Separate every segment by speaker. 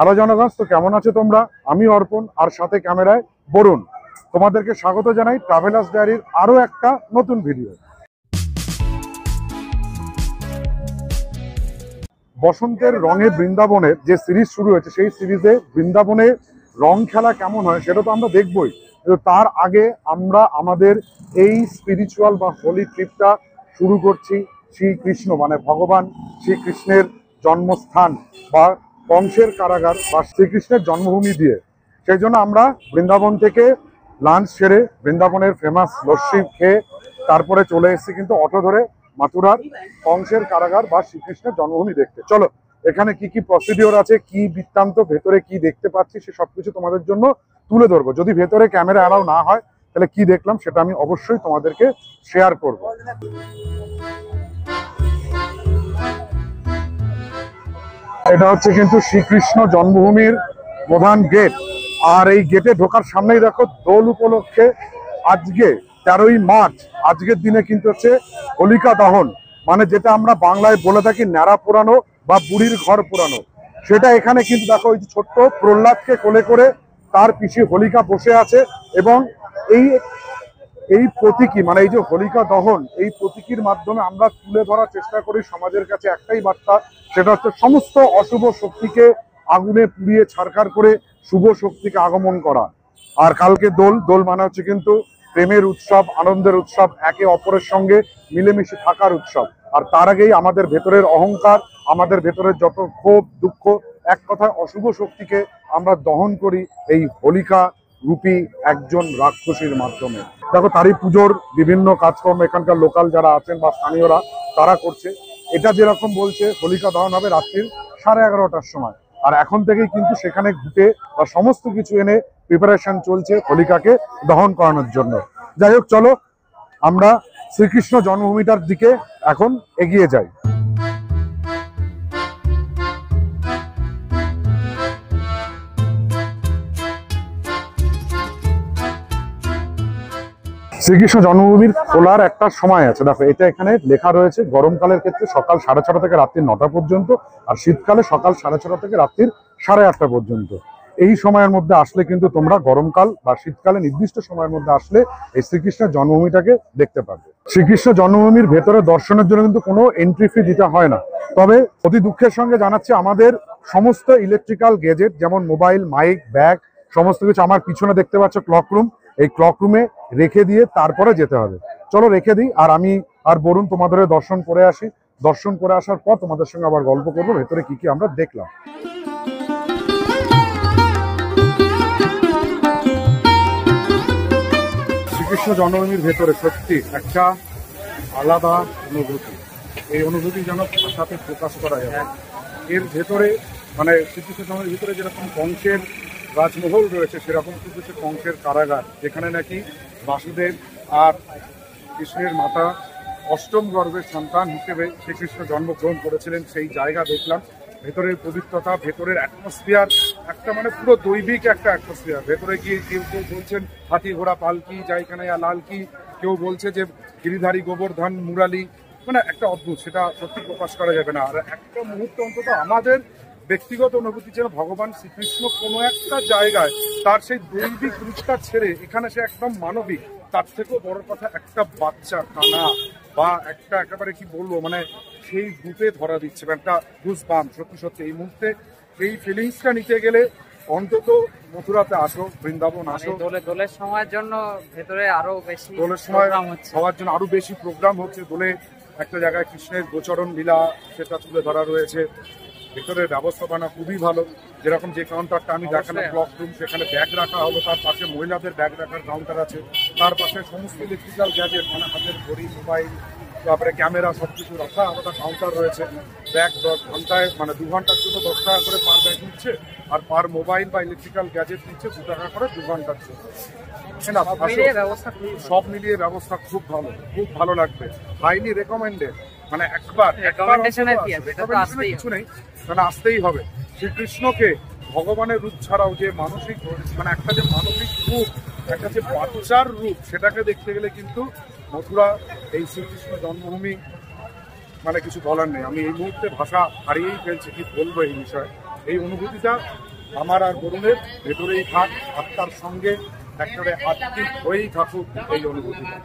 Speaker 1: Hello জনগণ, তো কেমন আছো তোমরা? আমি অর্পণ, আর সাথে ক্যামেরায় বরুণ। তোমাদেরকে স্বাগত জানাই ট্রাভেলার্স ডায়েরির আরো একটা নতুন ভিডিও। বসন্তের রঙে বৃন্দাবনের যে সিরিজ শুরু হয়েছে, সেই সিরিজে বৃন্দাবনে রং খেলা কেমন হয় সেটা তো আমরা দেখবই, কিন্তু তার আগে আমরা আমাদের এই স্পিরিচুয়াল বা হোলি ট্রিপটা শুরু করছি শ্রীকৃষ্ণ মানে ভগবান শ্রীকৃষ্ণের জন্মস্থান বা কংসের কারাগার বা শ্রীকৃষ্ণের জন্মভূমি দিয়ে। সেই জন্য আমরা বৃন্দাবন থেকে লাঞ্চ সেরে বৃন্দাবনের ফেমাস লস্যি খেয়ে তারপরে চলে এসেছি কিন্তু অটো ধরে মাথুরার কংসের কারাগার বা শ্রীকৃষ্ণের জন্মভূমি দেখতে। চলো, এখানে কি কি প্রসিডিওর আছে, কি বৃত্তান্ত, ভেতরে কি দেখতে পাচ্ছি, সে সবকিছু তোমাদের জন্য তুলে ধরবো। যদি ভেতরে ক্যামেরা অ্যালাউ না হয় তাহলে কি দেখলাম সেটা আমি অবশ্যই তোমাদেরকে শেয়ার করব। এটা হচ্ছে কিন্তু শ্রীকৃষ্ণ জন্মভূমির প্রধান গেট, আর এই গেটে ঢোকার সামনেই দেখো দোল উপলক্ষে আজকে 13ই মার্চ আজকের দিনে কিন্তু হচ্ছে হোলিকা দহন, মানে যেটা আমরা বাংলায় বলে থাকি ন্যাড়া পোড়ানো বা বুড়ির ঘর পোড়ানো, সেটা এখানে কিন্তু দেখো ওই যে ছোট্ট প্রহ্লাদকে কোলে করে তার পিছিয়ে হোলিকা বসে আছে। এবং এই প্রতীকী মানে এই যে হোলিকা দহন, এই প্রতীকীর মাধ্যমে আমরা তুলে ধরার চেষ্টা করি সমাজের কাছে একটাই বার্তা, সেটা হচ্ছে সমস্ত অশুভ শক্তিকে আগুনে পুড়িয়ে ছারখার করে শুভ শক্তিকে আগমন করা। আর কালকে দোল মানে হচ্ছে কিন্তু প্রেমের উৎসব, আনন্দের উৎসব, একে অপরের সঙ্গে মিলেমিশে থাকার উৎসব। আর তার আগেই আমাদের ভেতরের অহংকার, আমাদের ভেতরের যত ক্ষোভ দুঃখ, এক কথায় অশুভ শক্তিকে আমরা দহন করি এই হোলিকা রূপী একজন রাক্ষসীর মাধ্যমে। দেখো, তারই পুজোর বিভিন্ন কাজকর্ম এখানকার লোকাল যারা আছেন বা স্থানীয়রা তারা করছে। এটা যেরকম বলছে হোলিকা দহন হবে রাত্রির 11:30টার সময়, আর এখন থেকেই কিন্তু সেখানে ঘুটে বা সমস্ত কিছু এনে প্রিপারেশন চলছে হোলিকাকে দহন করানোর জন্য। যাই হোক, চলো আমরা শ্রীকৃষ্ণ জন্মভূমিটার দিকে এখন এগিয়ে যাই। শ্রীকৃষ্ণ জন্মভূমির খোলার একটা সময় আছে, দেখো এটা এখানে লেখা রয়েছে। গরমকালের ক্ষেত্রে সকাল 6:30 থেকে রাত্রি 9টা পর্যন্ত, আর শীতকালে সকাল 6:30 থেকে রাত্রির 8:30 পর্যন্ত। এই সময়ের মধ্যে আসলে কিন্তু তোমরা গরমকাল বা শীতকালে নির্দিষ্ট সময়ের মধ্যে আসলে এই শ্রীকৃষ্ণের জন্মভূমিটাকে দেখতে পাবে। শ্রীকৃষ্ণ জন্মভূমির ভেতরে দর্শনের জন্য কিন্তু কোনো এন্ট্রি ফি দিতে হয় না। তবে অতি দুঃখের সঙ্গে জানাচ্ছি, আমাদের সমস্ত ইলেকট্রিক্যাল গ্যাজেট যেমন মোবাইল, মাইক, ব্যাগ, সমস্ত কিছু আমার পিছনে দেখতে পাচ্ছ ক্লক রুম, এই ক্লক রুমে রেখে দিয়ে তারপরে যেতে হবে। চলো রেখে দিই, আর আমি আর বরুণ তোমাদের দর্শন করে আসি। দর্শন করে আসার পর তোমাদের সঙ্গে আবার গল্প করবো ভেতরে কি কি আমরা দেখলাম। শ্রীকৃষ্ণ জন্মভূমির ভেতরে সত্যি একটা আলাদা অনুভূতি। এই অনুভূতি যেন ভাষাতে প্রকাশ করা যায়। এর ভেতরে মানে শ্রীকৃষ্ণ জন্মের ভিতরে যেরকম কংসের রাজমহল রয়েছে, সেরকম কিন্তু হচ্ছে কংসের কারাগার, যেখানে নাকি বাসুদেব আর কৃষ্ণের মাতা অষ্টম গর্ভের সন্তান হিসেবে শ্রীকৃষ্ণ জন্মগ্রহণ করেছিলেন। সেই জায়গা দেখলাম, ভেতরের পবিত্রতা, ভেতরের অ্যাটমসফিয়ার একটা মানে পুরো দৈবিক একটা অ্যাটমসফিয়ার। ভেতরে গিয়ে কেউ কেউ বলছেন হাতি ঘোড়া পালকি যাইখানে লাল কি, কেউ বলছে যে গিরিধারী গোবর্ধন মুরালি, মানে একটা অদ্ভুত, সেটা সত্যি প্রকাশ করা যাবে না। আর একটা মুহূর্ত অন্তত আমাদের ব্যক্তিগত অনুভূতি যেন ভগবান শ্রীকৃষ্ণ কোনো একটা জায়গায় তার সেই দৈবিক রূপটা ছেড়ে এখানে সে একদম মানবিক। তার থেকেও বড় কথা, একটা বাচ্চা কানা বা একটা একেবারে কি বলবো মানে সেই রূপে ধরা দিচ্ছে, একটা গুজবাম। সত্যি সত্যি এই মুহূর্তে এই ফিলিংসটা নিতে গেলে অন্তত মথুরাতে আসো, বৃন্দাবন আসো।
Speaker 2: দোলের সময়ের জন্য ভেতরে আরো বেশি
Speaker 1: দোলের সময় হওয়ার জন্য আরো বেশি প্রোগ্রাম হচ্ছে। দোলে একটা জায়গায় কৃষ্ণের গোচরণ লীলা সেটা তুলে ধরা রয়েছে। ভেতরের ব্যবস্থাপনা খুবই ভালো, যেরকম যে কাউন্টারটা আমি দেখালাম ক্লক রুম, সেখানে ব্যাগ রাখা হলো, তার পাশে মহিলাদের ব্যাগ রাখার কাউন্টার আছে, তার পাশে সমস্ত ইলেকট্রিক্যাল গ্যাজেট মানে হাতের ঘড়ি, মোবাইল, তারপরে ক্যামেরা সবকিছু রাখা আলাদা কাউন্টার রয়েছে। ব্যাগ 10 ঘন্টায় মানে 2 ঘন্টার জন্য 10 টাকা করে পার ব্যাগ নিচ্ছে, আর পার মোবাইল বা ইলেকট্রিক্যাল গ্যাজেট নিচ্ছে 2 টাকা করে 2 ঘন্টার জন্য। সব মিলিয়ে ব্যবস্থা খুব ভালো, খুব ভালো লাগবে, হাইলি রেকমেন্ডেড। মানে একবার কিছু নেই, মানে আসতেই হবে। শ্রীকৃষ্ণকে ভগবানের রূপ ছাড়াও যে মানসিক মানে একটা যে মানসিক রূপ, একটা যে বাচ্চার রূপ, সেটাকে দেখতে গেলে কিন্তু মথুরা এই শ্রীকৃষ্ণ জন্মভূমি মানে কিছু বলার নেই। আমি এই মুহূর্তে ভাষা হারিয়েই ফেলছি, কি বলবো এই বিষয়ে। এই অনুভূতিটা আমার আর বরুণের ভেতরেই থাক, আত্মার সঙ্গে একেবারে আত্মিক হয়েই থাকুক এই অনুভূতিটা।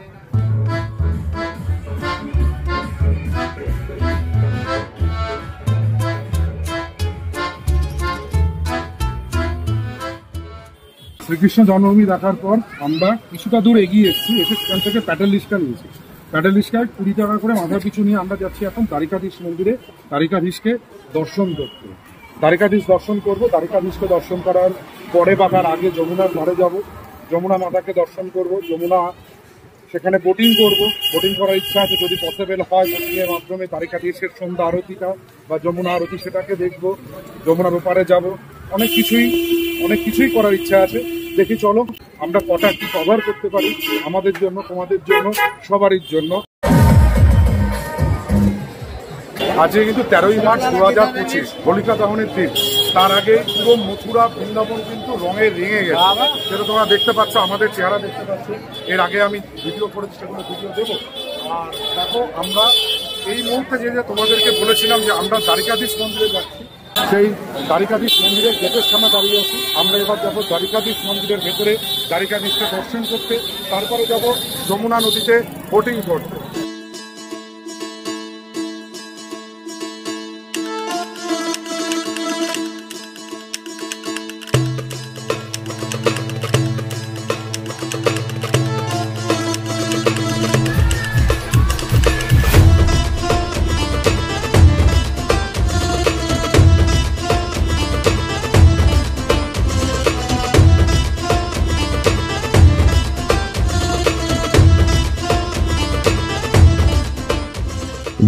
Speaker 1: শ্রীকৃষ্ণ জন্মভূমি দেখার পর আমরা কিছুটা দূর এগিয়ে এসেছি, সেখান থেকে প্যাটেল রিস্কা নিয়েছি। প্যাটেল রিস্কায় 20 টাকা করে মাথা পিছু নিয়ে আমরা যাচ্ছি এখন দ্বারিকাধীশ মন্দিরে দ্বারিকাধীশকে দর্শন করতে। দ্বারিকাধীশ দর্শন করব, দ্বারিকাধীশকে দর্শন করার পরে বা তার আগে যমুনার ধারে যাব, যমুনা মাতাকে দর্শন করব, যমুনা সেখানে বোটিং করব। বোটিং করার ইচ্ছা আছে, যদি পসিবল হয় বোটিংয়ের মাধ্যমে দ্বারিকাধীশের সন্ধ্যা আরতিটা বা যমুনা আরতি সেটাকে দেখব, যমুনার ওপারে যাব। অনেক কিছুই করার ইচ্ছা আছে। দেখি চলো আমরা কটা কি কভার করতে পারি আমাদের জন্য, তোমাদের জন্য, সবারই জন্য। আজকে কিন্তু 13ই মার্চ 2025 হোলিকা দহনের দিন। তার আগে পুরো মথুরা বৃন্দাবন কিন্তু রঙে রেঙে গেছে, সেটা তোমরা দেখতে পাচ্ছ, আমাদের চেহারা দেখতে পাচ্ছ। এর আগে আমি ভিডিও করেছি, সেগুলো ভিডিও দেবো। আর দেখো আমরা এই মুহূর্তে যে তোমাদেরকে বলেছিলাম যে আমরা দ্বারিকাধীশ মন্দিরে যাচ্ছি, সেই দ্বারিকাধীশ মন্দিরের গেটের সামনে দাঁড়িয়ে আছি। আমরা এবার যাবো দ্বারিকাধীশ মন্দিরের ভেতরে দ্বারিকাধীশকে দর্শন করতে, তারপরে যাব যমুনা নদীতে বোটিং করতে।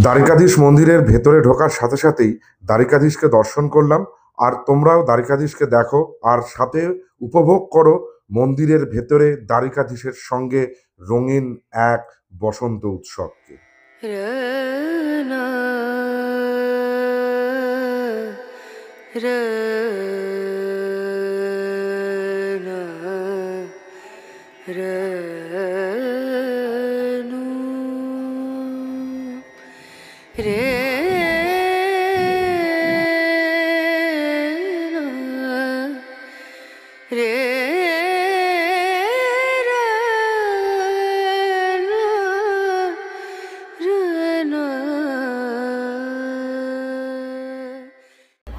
Speaker 3: দ্বারিকাধীশ মন্দিরের ভেতরে ঢোকার সাথে সাথেই দ্বারিকাধীশকে দর্শন করলাম। আর তোমরাও দ্বারিকাধীশকে দেখো আর সাথে উপভোগ করো মন্দিরের ভেতরে দ্বারিকাধীশের সঙ্গে রঙিন এক বসন্ত উৎসবকে।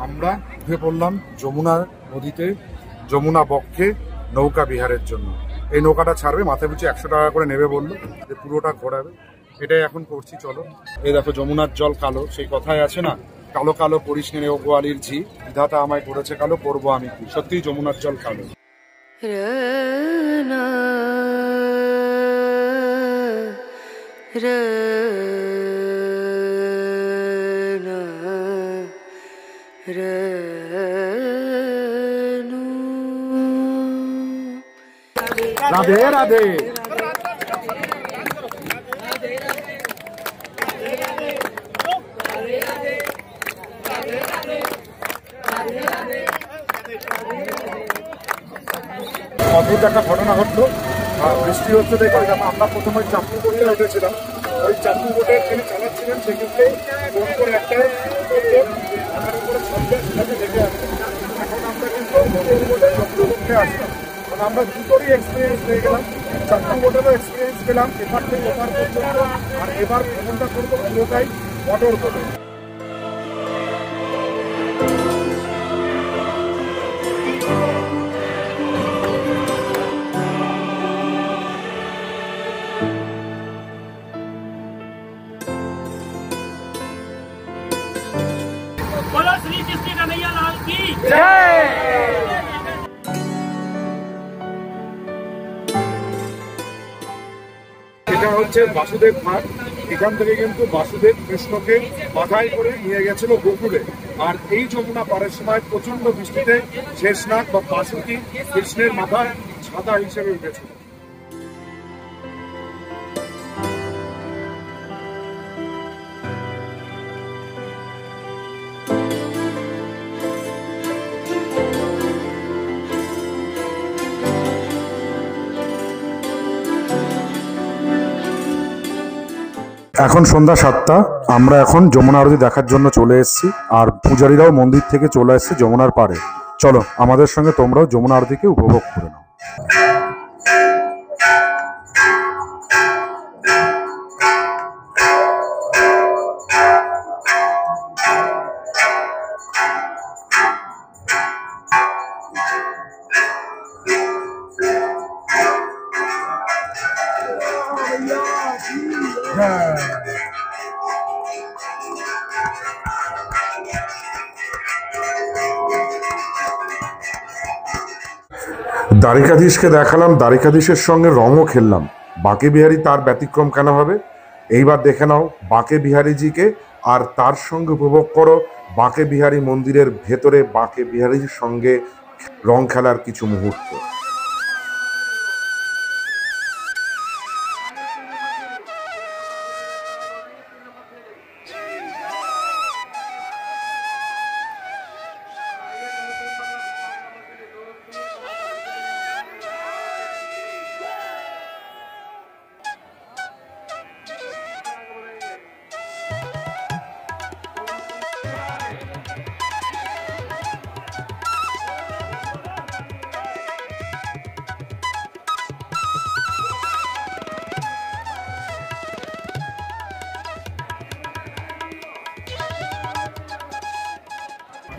Speaker 1: আমরা উঠে পড়লাম যমুনা নদীতে, যমুনা বক্ষে নৌকা বিহারের জন্য। এই নৌকাটা ছাড়বে, মাথায় পিছু 100 টাকা করে নেবে বললো, যে পুরোটা ঘোরাবে। এটাই এখন করছি, চলো। এই দেখো যমুনার জল কালো, সেই কথাই আছে না, কালো কালো করিস নে ও গোয়ালির ঝি, বিধাতা আমায় করেছে কালো, করবো আমি কি। সত্যিই যমুনার জল কালো। রাধে রাধে। অদ্ভুত একটা ঘটনা ঘটলো, বৃষ্টি হচ্ছে দেখে আমরা প্রথমে চাপু বোটে উঠেছিলাম। ওই চাপু বোটে যিনি চালাচ্ছিলেন সেক্ষেত্রে ফোন করে একটা আমার উপরে সন্ধ্যা দেখে আসলাম। এখন আমরা কিন্তু নতুন বোটে চন্দ্রবক্ষে আসলাম, কারণ আমরা দুটোরই এক্সপিরিয়েন্স পেয়ে গেলাম। চাপু বোটেরও এক্সপিরিয়েন্স পেলাম এপার থেকে ওপার পর্যন্ত, আর এবার ভ্রমণটা করবো পুরোটাই মোটর বোটে।
Speaker 4: बोलो श्री कृष्ण कन्हैया लाल की
Speaker 1: जय। এটা হচ্ছে বাসুদেব ঘাট। এখান থেকে কিন্তু বাসুদেব কৃষ্ণকে মাথায় করে নিয়ে গেছিল গোকুলে। আর এই যমুনা পারের সময় প্রচন্ড বৃষ্টিতে শেষনাগ বা বাসুকি কৃষ্ণের মাথায় ছাতা হিসেবে উঠেছিল।
Speaker 3: এখন সন্ধ্যা 7টা, আমরা এখন যমুনা আরতি দেখার জন্য চলে এসেছি। আর পূজারীরাও মন্দির থেকে চলে এসেছে যমুনার পাড়ে।
Speaker 1: চলো আমাদের সঙ্গে তোমরাও যমুনা আরতিকে উপভোগ করে নাও।
Speaker 3: দ্বারিকাধীশকে দেখালাম, দ্বারিকাধীশের সঙ্গে রঙও খেললাম। বাঁকে বিহারী তার ব্যতিক্রম কেন হবে? এইবার দেখে নাও বাঁকে বিহারীজিকে, আর তার সঙ্গে উপভোগ করো বাঁকে বিহারী মন্দিরের ভেতরে বাঁকে বিহারীজির সঙ্গে রং খেলার কিছু মুহূর্ত।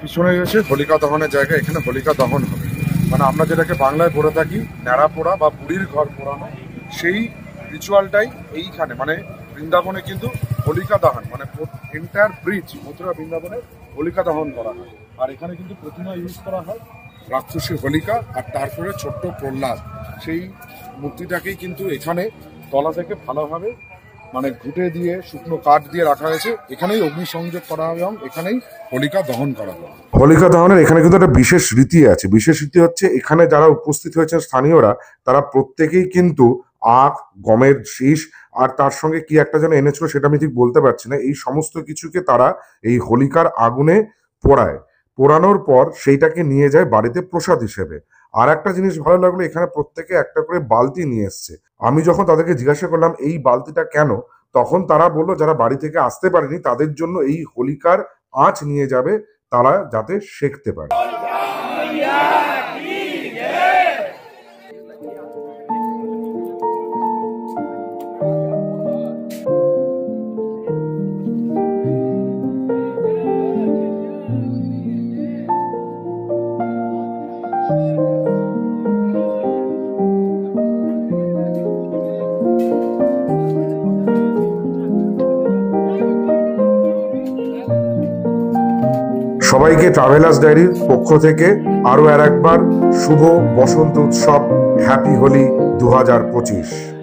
Speaker 1: পিছনে রয়েছে হোলিকা দহনের জায়গা। এখানে হোলিকা দহন হবে, মানে আমরা যেটাকে বাংলায় পড়ে থাকি ন্যাড়া পোড়া বা বুড়ির ঘর পোড়ানো, সেই রিচুয়ালটাই এইখানে, মানে বৃন্দাবনে কিন্তু হোলিকা দহন, মানে এন্টায়ার ব্রিজ মথুরা বৃন্দাবনে হোলিকা দহন করা হয়। আর এখানে কিন্তু প্রতিমা ইউজ করা হয় রাক্ষসী হোলিকা, আর তারপরে ছোট্ট প্রহ্লাদ, সেই মূর্তিটাকেই কিন্তু এখানে তলা থেকে ভালোভাবে মানে ঘুটে দিয়ে শুকনো কাঠ দিয়ে রাখা হয়েছে। এখানেই অগ্নিসংযোগ করা হবে এবং এখানেই হোলিকা দহন করা হবে।
Speaker 3: হোলিকা দহনের এখানে কিন্তু একটা বিশেষ রীতি আছে। বিশেষ রীতি হচ্ছে এখানে যারা উপস্থিত হয়েছেন স্থানীয়রা, তারা প্রত্যেকেই কিন্তু আখ, গমের শীষ আর তার সঙ্গে কি একটা যেন এনেছিল সেটা আমি ঠিক বলতে পারছি না, এই সমস্ত কিছুকে তারা এই হোলিকার আগুনে পোড়ায়। পোড়ানোর পর সেইটাকে নিয়ে যায় বাড়িতে প্রসাদ হিসেবে। আর একটা জিনিস ভালো লাগলো, এখানে প্রত্যেকে একটা করে বালতি নিয়ে এসছে। আমি যখন তাদেরকে জিজ্ঞাসা করলাম এই বালতিটা কেন, তখন তারা বললো যারা বাড়ি থেকে আসতে পারেনি তাদের জন্য এই হোলিকার আঁচ নিয়ে যাবে, তারা যাতে সেঁকতে পারে। সবাইকে ট্রাভেলার্স ডায়েরির পক্ষ থেকে আরো একবার শুভ বসন্ত উৎসব, হ্যাপি হোলি 2025।